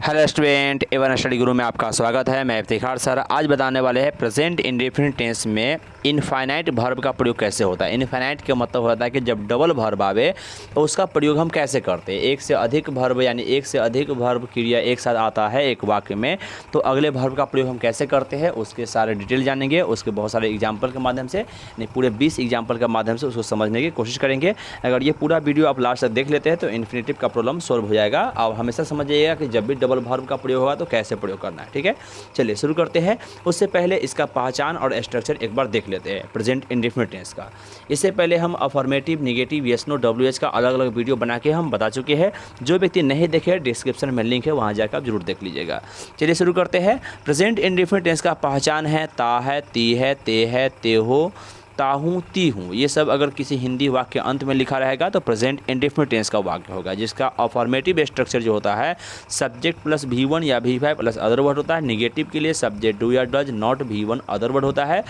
Hello student, Avon study गुरु में आपका स्वागत है। मैं इफ्तिखार सर। आज बताने वाले हैं प्रेजेंट इंडेफिनिट टेंस में इनफाइनाइट वर्ब का प्रयोग कैसे होता है। इनफाइनाइट का मतलब होता है कि जब डबल वर्ब आवे तो उसका प्रयोग हम कैसे करते हैं। एक से अधिक वर्ब यानी एक से अधिक वर्ब क्रिया एक साथ आता है एक वाक्य में, तो अगले वर्ब का प्रयोग हम कैसे करते हैं उसके सारे डिटेल जानेंगे। उसके बहुत सारे एग्जाम्पल के माध्यम से, यानी पूरे 20 एग्जाम्पल के माध्यम से उसको समझने की कोशिश करेंगे। अगर ये पूरा वीडियो आप लास्ट तक देख लेते हैं तो इन्फिनेटिव का प्रॉब्लम सॉल्व हो जाएगा। आप हमेशा समझिएगा कि जब भी डबल वर्ब का प्रयोग होगा तो कैसे प्रयोग करना है। ठीक है, चलिए शुरू करते हैं। उससे पहले इसका पहचान और स्ट्रक्चर एक बार देख लेते हैं प्रेजेंट इंडेफिनिट टेंस का। इससे पहले हम affirmative, negative, yes no, WH का अलग अलग वीडियो बना के हम बता चुके हैं। जो व्यक्ति नहीं देखे डिस्क्रिप्शन में लिंक है, वहाँ जाकर आप जरूर देख लीजिएगा। चलिए शुरू करते हैं। प्रेजेंट इंडेफिनिट टेंस का पहचान है ता है, ती है, ते है, ते हो, ताहूँ, ती हूँ। ये सब अगर किसी हिंदी वाक्य के अंत में लिखा रहेगा तो प्रेजेंट इंडेफिनिट टेंस का वाक्य होगा, जिसका अफर्मेटिव स्ट्रक्चर जो होता है सब्जेक्ट प्लस V1 या V5 प्लस अदर वर्ड होता है। नेगेटिव के लिए सब्जेक्ट डू या does, not V1 other word होता है।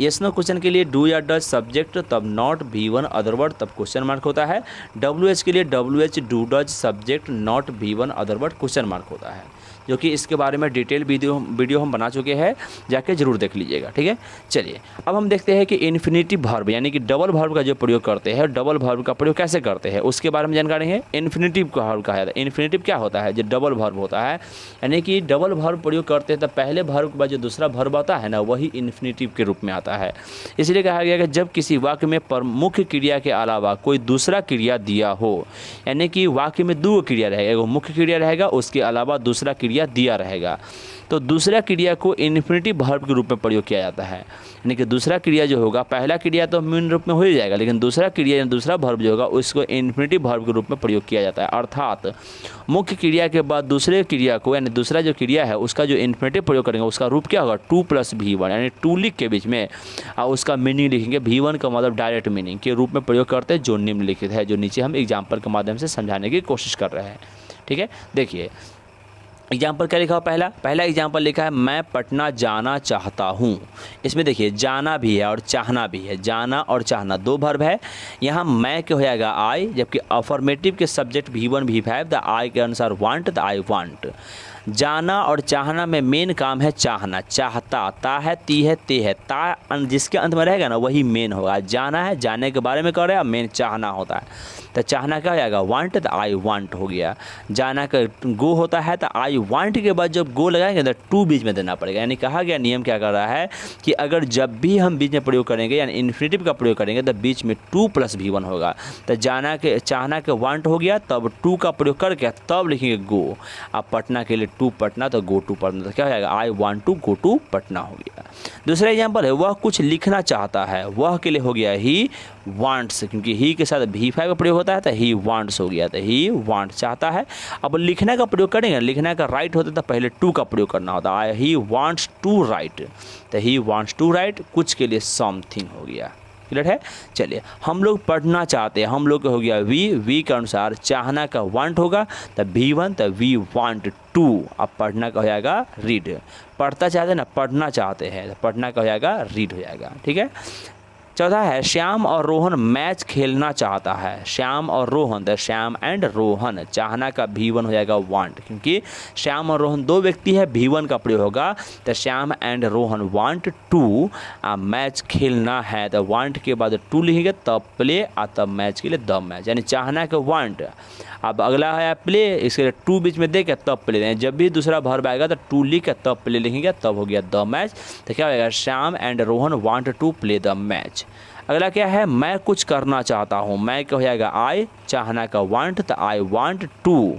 यस नो क्वेश्चन के लिए डू या डज सब्जेक्ट तब नॉट V1 अदर वर्ड तब क्वेश्चन मार्क होता है। WH के लिए WH do does subject not V1 other word question mark होता है, जो कि इसके बारे में डिटेल वीडियो हम बना चुके हैं, जाके जरूर देख लीजिएगा। ठीक है, चलिए अब हम देखते हैं कि इन्फिनेटिव वर्ब यानी कि डबल वर्ब का जो प्रयोग करते हैं, डबल वर्ब का प्रयोग कैसे करते हैं उसके बारे में जानकारी है। इन्फिनेटिव का वर्ब कहा जाता है। इन्फिनेटिव क्या होता है? जो डबल वर्ब होता है, यानी कि डबल वर्ब प्रयोग करते हैं तो पहले वर्ब के बाद जो दूसरा वर्ब आता है ना, वही इन्फिनेटिव के रूप में आता है। इसलिए कहा गया कि जब किसी वाक्य में प्रमुख क्रिया के अलावा कोई दूसरा क्रिया दिया हो, यानी कि वाक्य में दो क्रिया रहेगा, एगो मुख्य क्रिया रहेगा, उसके अलावा दूसरा क्रिया दिया रहेगा, तो दूसरा क्रिया को इन्फिनेटिव वर्ब के रूप में प्रयोग किया जाता है। यानी कि दूसरा क्रिया जो होगा, पहला क्रिया तो मेन रूप में हो ही जाएगा, लेकिन दूसरा क्रिया या दूसरा वर्ब जो होगा उसको इन्फिनेटिव वर्ब के रूप में प्रयोग किया जाता है। अर्थात मुख्य क्रिया के बाद दूसरे क्रिया को, यानी दूसरा जो क्रिया है उसका जो इन्फिनेटिव प्रयोग करेंगे उसका रूप क्या होगा? 2 + V1, यानी 2 लिख के बीच में उसका मीनिंग लिखेंगे। V1 का मतलब डायरेक्ट मीनिंग के रूप में प्रयोग करते हैं, जो निम्नलिखित है, जो नीचे हम एग्जाम्पल के माध्यम से समझाने की कोशिश कर रहे हैं। ठीक है, देखिए एग्जाम्पल क्या लिखा हुआ। पहला एग्जाम्पल लिखा है मैं पटना जाना चाहता हूँ। इसमें देखिए जाना भी है और चाहना भी है। जाना और चाहना दो वर्ब है। यहाँ मैं क्या हो जाएगा? आई, जबकि अफर्मेटिव के सब्जेक्ट V1 V5 द आई के अनुसार वांट द आई वांट। जाना और चाहना में मेन काम है चाहना, चाहता, ता है, ती है, ते है। ता जिसके अंत में रहेगा ना वही मेन होगा। जाना है, जाने के बारे में कर रहे हैं, मेन चाहना होता है। तो चाहना क्या हो जाएगा? वांट, तो आई वांट हो गया। जाना का गो होता है, तो आई वांट के बाद जब गो लगाएंगे तो 2 बीच में देना पड़ेगा। यानी कहा गया नियम क्या कर रहा है कि अगर जब भी हम बीच में प्रयोग करेंगे, यानी इन्फिनेटिव का प्रयोग करेंगे, तो बीच में 2 + V1 होगा। तो जाना के, चाहना के वांट हो गया, तब 2 का प्रयोग करके तब लिखेंगे गो। अब पटना के लिए 2 पटना, तो गो टू पटना, तो क्या हो जाएगा? I want to go to Patna हो गया। दूसरा एग्जाम्पल है वह कुछ लिखना चाहता है। वह के लिए हो गया ही वांट्स, क्योंकि ही के साथ V5 का प्रयोग होता है, तो ही वांट्स हो गया। तो ही वांट चाहता है। अब लिखने का प्रयोग करेंगे, लिखने का राइट होता तो पहले 2 का प्रयोग करना होता है। ही वांट्स टू राइट, तो ही वांट्स टू राइट। कुछ के लिए समथिंग हो गया। क्लियर है? चलिए हम लोग पढ़ना चाहते हैं, हम लोग का हो गया वी के अनुसार चाहना का वांट होगा, तो V1, तो वी वांट टू। अब पढ़ना का हो जाएगा रीड। पढ़ता चाहते हैं ना, पढ़ना चाहते हैं, तो पढ़ना का हो जाएगा रीड हो जाएगा। ठीक है, चौथा है श्याम और रोहन मैच खेलना चाहता है। श्याम और रोहन, द श्याम एंड रोहन। चाहना का V1 हो जाएगा वांट, क्योंकि श्याम और रोहन दो व्यक्ति है, V1 का प्रयोग होगा। तो Shyam and Rohan want to match खेलना है, तो वांट के बाद 2 लिखेंगे, तब प्ले, तब मैच के लिए द मैच। यानी चाहना का वांट। अब अगला है प्ले, इसके लिए 2 बीच में दे के तब प्ले। जब भी दूसरा वर्ब आएगा तो 2 लिख के तब प्ले लिखेंगे, तब हो गया द मैच। तो क्या होगा? Shyam and Rohan want to play the match. अगला क्या है? मैं कुछ करना चाहता हूँ। मैं क्या हो जाएगा? आई, चाहना का वांट, तो आई वांट टू,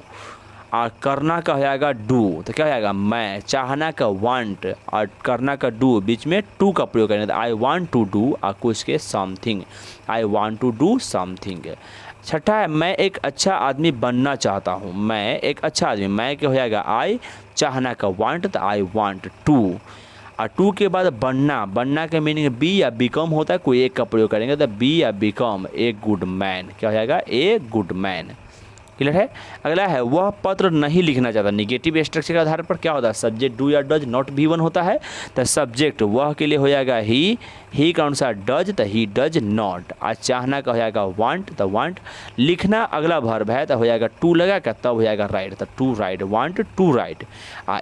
और करना का हो जाएगा डू, तो क्या हो जाएगा? मैं, चाहना का वांट और करना का डू, बीच में 2 का प्रयोग करेंगे, तो आई वांट टू डू, और कुछ के something, I want to do something. छठा है मैं एक अच्छा आदमी बनना चाहता हूँ। मैं एक अच्छा आदमी, मैं क्या हो जाएगा? आई, चाहना का वांट, तो आई वांट टू, और 2 के बाद बनना। बनना का मीनिंग बी या बिकम होता है, कोई एक का प्रयोग करेंगे, तो बी या बिकम ए गुड मैन। क्या हो जाएगा? A good man. क्लियर है। अगला है वह पत्र नहीं लिखना चाहता। निगेटिव स्ट्रक्चर के आधार पर क्या होता है, सब्जेक्ट डू या डज नॉट V1 होता है, तो सब्जेक्ट वह के लिए हो जाएगा ही कौन सा डज, तो ही डज नॉट। आज चाहना का हो जाएगा वांट, तो वांट। लिखना अगला वर्ब है तो हो जाएगा टू लगा का, तब हो जाएगा राइट, तो to write, want to write.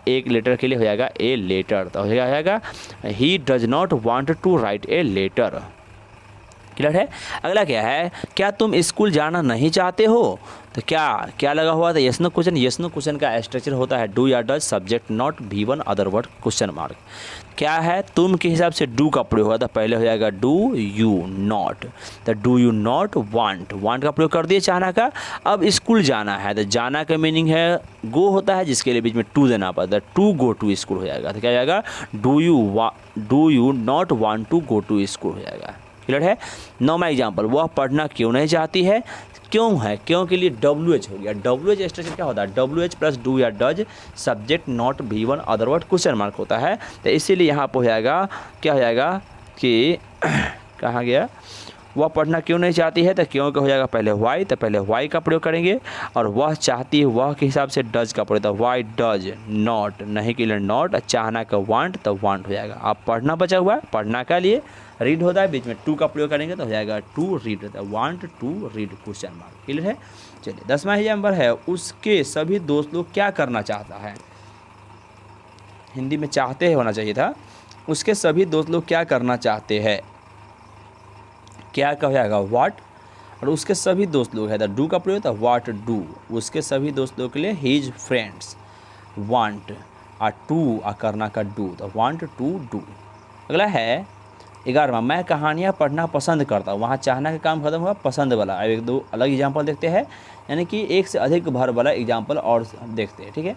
एक लेटर के लिए हो जाएगा ए लेटर, तो हो जाएगा he does not want to write a letter. Clear है। अगला क्या है, क्या तुम स्कूल जाना नहीं चाहते हो, तो क्या लगा हुआ था, yes no question. Yes no question का स्ट्रक्चर होता है डू या does, subject not V1 other word question mark. क्या है, तुम के हिसाब से डू का प्रयोग हुआ था, पहले हो जाएगा डू यू नॉट, तो do you not want, want का प्रयोग कर दिए चाहना का। अब स्कूल जाना है, तो जाना का मीनिंग है गो होता है, जिसके लिए बीच में टू देना पड़ता है, टू गो टू स्कूल हो जाएगा। तो क्या हो जाएगा, do you not want to go to school हो जाएगा। क्लियर है। 9वां एग्जाम्पल, वह पढ़ना क्यों नहीं चाहती है। क्यों है, क्यों के लिए WH हो गया। WH स्ट्रक्चर क्या होता है, WH प्लस डू या does, subject not V1 other word question mark होता है, तो इसीलिए यहाँ पर हो जाएगा क्या हो जाएगा कि कहाँ गया, वह पढ़ना क्यों नहीं चाहती है, तो क्यों का हो जाएगा पहले वाई, तो पहले वाई का प्रयोग करेंगे, और वह चाहती है वह के हिसाब से डज का प्रयोग, तो वाई डज नॉट, नहीं के लिए नॉट, चाहना का वांट, तो वांट हो जाएगा। अब पढ़ना बचा हुआ है, पढ़ना का लिए रीड होता है, बीच में टू का प्रयोग करेंगे तो हो जाएगा टू रीड, होता है want to read question mark. Clear है। चलिए 10वां एग्जाम्पल है, उसके सभी दोस्त लोग क्या करना चाहता है। हिंदी में चाहते होना चाहिए था, उसके सभी दोस्त लोग क्या करना चाहते हैं। क्या का हो जाएगा वाट, और उसके सभी दोस्त लोग है तो डू का प्रयोग था वाट डू। उसके सभी दोस्त लोग के लिए हिज फ्रेंड्स वांट, टू करना का डू, तो वांट टू डू। अगला है 11वां, मैं कहानियाँ पढ़ना पसंद करता हूँ। वहाँ चाहना का काम खत्म हुआ, पसंद वाला। अब एक दो अलग एग्जाम्पल देखते हैं, यानी कि एक से अधिक भर वाला एग्जाम्पल और देखते हैं। ठीक है,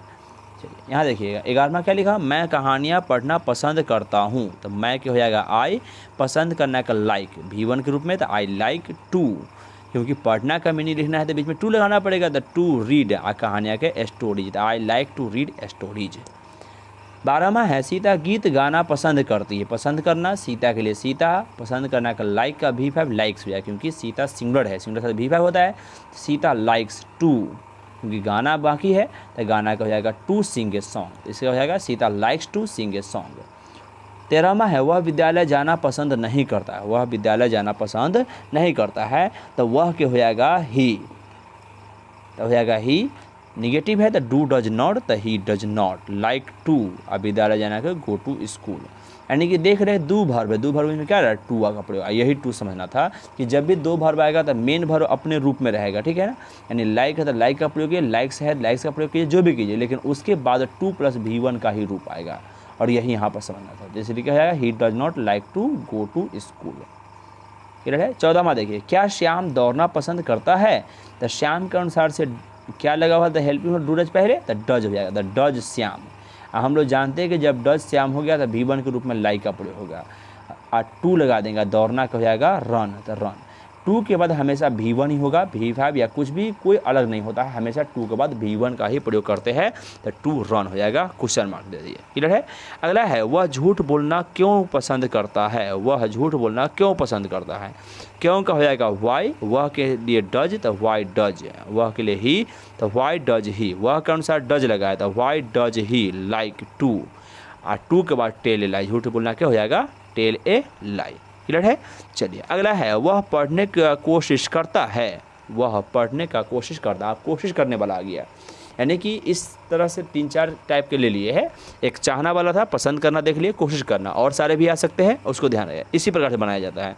चलिए यहाँ देखिएगा 11वां क्या लिखा, मैं कहानियाँ पढ़ना पसंद करता हूँ, तो मैं क्या हो जाएगा आई, पसंद करना का लाइक V1 के रूप में, तो आई लाइक टू, क्योंकि पढ़ना का मीनिंग लिखना है तो बीच में टू लगाना पड़ेगा, तो टू रीड कहानियाँ के स्टोरीज, तो I like to read stories. 12वां है, सीता गीत गाना पसंद करती है। पसंद करना सीता के लिए सीता, पसंद करना का लाइक का V5 लाइक्स हो जाए, क्योंकि सीता सिंगुलर है, सिंगुलर से V5 होता है। सीता लाइक्स टू, क्योंकि गाना बाकी है तो गाना का हो जाएगा टू सिंग ए सॉन्ग, तो इसका हो जाएगा Sita likes to sing a song. 13वां है, वह विद्यालय जाना पसंद नहीं करता है। वह विद्यालय जाना पसंद नहीं करता है, तो वह क्या हो जाएगा ही, तो हो जाएगा ही। निगेटिव है तो डू डज नॉट, तो he does not like to विद्यालय जाना का गो टू स्कूल। यानी कि देख रहे हैं दो वर्ब है, दो वर्ब में क्या रहा है टू का प्रयोग, यही टू समझना था कि जब भी दो वर्ब आएगा तो मेन वर्ब अपने रूप में रहेगा। ठीक है ना, यानी लाइक है तो लाइक का प्रयोग कीजिए, लाइक्स है लाइक्स का प्रयोग कीजिए, जो भी कीजिए, लेकिन उसके बाद टू प्लस V1 का ही रूप आएगा, और यही यहाँ पर समझना था। जैसे लिखा जाएगा he does not like to go to school. Clear है। 14वां देखिए, क्या श्याम दौड़ना पसंद करता है, तो श्याम के अनुसार से क्या लगा हुआ था हेल्पिंग डू डज पहले, तो डज हो जाएगा, द डज श्याम। हम लोग जानते हैं कि जब डज श्याम हो गया तो V1 के रूप में लाइक का प्रयोग होगा, टू लगा देंगे, दौड़ना का हो जाएगा रन, तो रन। टू के बाद हमेशा V1 ही होगा, V5 या कुछ भी कोई अलग नहीं होता है, हमेशा टू के बाद V1 का ही प्रयोग करते हैं, तो टू रन हो जाएगा, क्वेश्चन मार्क दे दिए। क्लियर है। अगला है, वह झूठ बोलना क्यों पसंद करता है। वह झूठ बोलना क्यों पसंद करता है, क्यों का हो जाएगा वाई, वह के लिए डज, तो वाई डज, वह के लिए ही, तो वाई डज ही, वह के अनुसार डज लगाया, तो why does he like to, to के बाद टेल ए लाई, झूठ बोलना क्या हो जाएगा टेल ए लाई। क्लियर है। चलिए अगला है, वह पढ़ने का कोशिश करता है। वह पढ़ने का कोशिश करता, आप कोशिश करने वाला आ गया, यानी कि इस तरह से 3-4 टाइप के ले लिए है। एक चाहना वाला था, पसंद करना देख लिए, कोशिश करना, और सारे भी आ सकते हैं, उसको ध्यान रहे, इसी प्रकार से बनाया जाता है।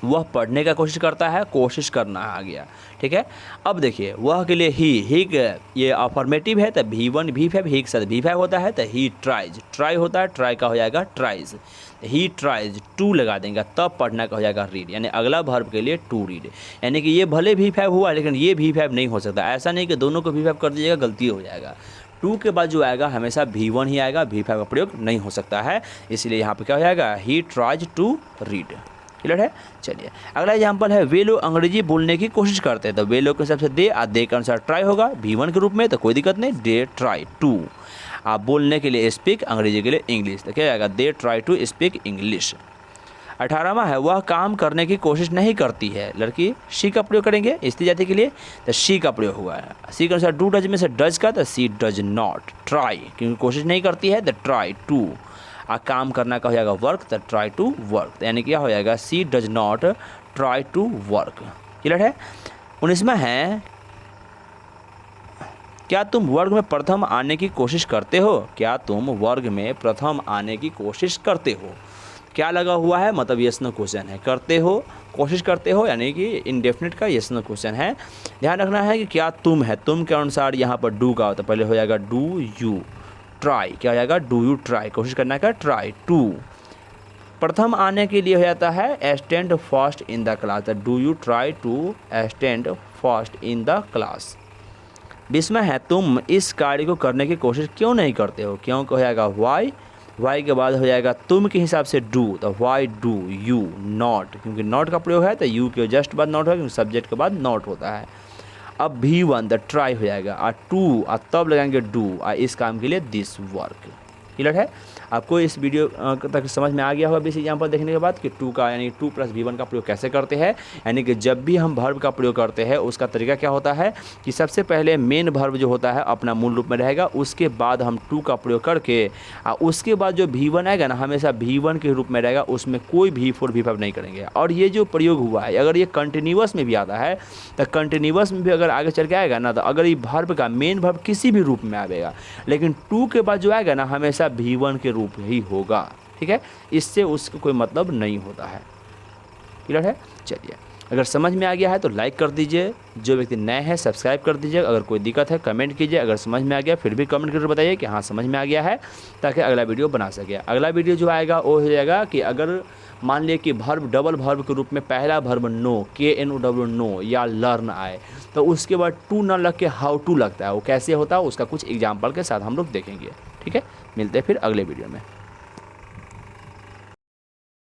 वह पढ़ने का कोशिश करता है, कोशिश करना आ गया। ठीक है। अब देखिए वह के लिए ही ये अफर्मेटिव है, तो V1 V5 ही के साथ V5 होता है, तो ही ट्राइज, ट्राई होता है, ट्राई का हो जाएगा ट्राइज, ही ट्राइज टू लगा देंगे, तब पढ़ना का हो जाएगा रीड, यानी अगला वर्ब के लिए टू रीड। यानी कि ये भले V5 हुआ लेकिन ये V5 नहीं हो सकता, ऐसा नहीं कि दोनों को V5 कर दीजिएगा, गलती हो जाएगा। टू के बाद जो आएगा हमेशा V1 ही आएगा, V5 का प्रयोग नहीं हो सकता है, इसलिए यहाँ पे क्या हो जाएगा he tries to read. Clear है। चलिए अगला एग्जाम्पल है, वे लोग अंग्रेजी बोलने की कोशिश करते हैं, तो वे लोग के हिसाब से दे के अनुसार ट्राई होगा V1 के रूप में, तो कोई दिक्कत नहीं, दे ट्राई टू। आप बोलने के लिए स्पीक, अंग्रेजी के लिए इंग्लिश, तो क्या आएगा they try to speak English. 18वां है वह काम करने की कोशिश नहीं करती है। लड़की शी का प्रयोग करेंगे स्त्री जाति के लिए, तो शी का प्रयोग हुआ है। सी के अनुसार डू डज में से डज का, तो सी डज नॉट। ट्राई क्योंकि कोशिश नहीं करती है, द ट्राई टू। काम करना का हो जाएगा work, the try to work, यानी क्या हो जाएगा she does not try to work. Clear है। 19वां है क्या तुम वर्ग में प्रथम आने की कोशिश करते हो। क्या तुम वर्ग में प्रथम आने की कोशिश करते हो। क्या लगा हुआ है, मतलब यस नो क्वेश्चन है। करते हो, कोशिश करते हो, यानी कि इंडेफिनिट का यस नो क्वेश्चन है। ध्यान रखना है कि क्या तुम है, तुम के अनुसार यहाँ पर डू का, तो पहले हो जाएगा डू यू। ट्राई क्या हो जाएगा डू यू ट्राई, कोशिश करना का ट्राई टू। प्रथम आने के लिए हो जाता है stand first in the class, do you try to stand first in the class. 20वां है तुम इस कार्य को करने की कोशिश क्यों नहीं करते हो। क्यों को हो जाएगा वाई, वाई के बाद हो जाएगा तुम के हिसाब से डू, तो वाई डू यू नॉट, क्योंकि नॉट का प्रयोग है तो यू के जस्ट बाद नॉट होगा, क्योंकि सब्जेक्ट के बाद नॉट होता है। अब V1 द ट्राई हो जाएगा, और टू तब लगाएंगे डू, इस काम के लिए दिस वर्क। क्लियर है। आपको इस वीडियो तक समझ में आ गया होगा बेसिक एग्जाम्पल देखने के बाद कि टू का यानी 2 + V1 का प्रयोग कैसे करते हैं। यानी कि जब भी हम वर्ब का प्रयोग करते हैं उसका तरीका क्या होता है कि सबसे पहले मेन वर्ब जो होता है अपना मूल रूप में रहेगा, उसके बाद हम टू का प्रयोग करके उसके बाद जो V1 आएगा ना हमेशा V1 के रूप में रहेगा, उसमें कोई V4 V5 नहीं करेंगे। और ये जो प्रयोग हुआ है अगर ये कंटिन्यूअस में भी आता है तो कंटिन्यूअस में भी अगर आगे चल के आएगा ना, तो अगर ये वर्ब का मेन वर्ब किसी भी रूप में आएगा, लेकिन टू के बाद जो आएगा ना हमेशा V1 के रूप ही होगा। ठीक है, इससे उसका कोई मतलब नहीं होता है। क्लियर है। चलिए, अगर समझ में आ गया है तो लाइक कर दीजिए, जो व्यक्ति नए हैं सब्सक्राइब कर दीजिए, अगर कोई दिक्कत है कमेंट कीजिए, अगर समझ में आ गया फिर भी कमेंट करके बताइए कि हाँ समझ में आ गया है, ताकि अगला वीडियो बना सके। अगला वीडियो जो आएगा वो हो जाएगा कि अगर मान लिया कि वर्ब डबल वर्ब के रूप में पहला वर्ब नो KNOW नो या लर्न आए, तो उसके बाद टू न लग के हाउ टू लगता है, वो कैसे होता है उसका कुछ एग्जाम्पल के साथ हम लोग देखेंगे। ठीक है, मिलते हैं फिर अगले वीडियो में।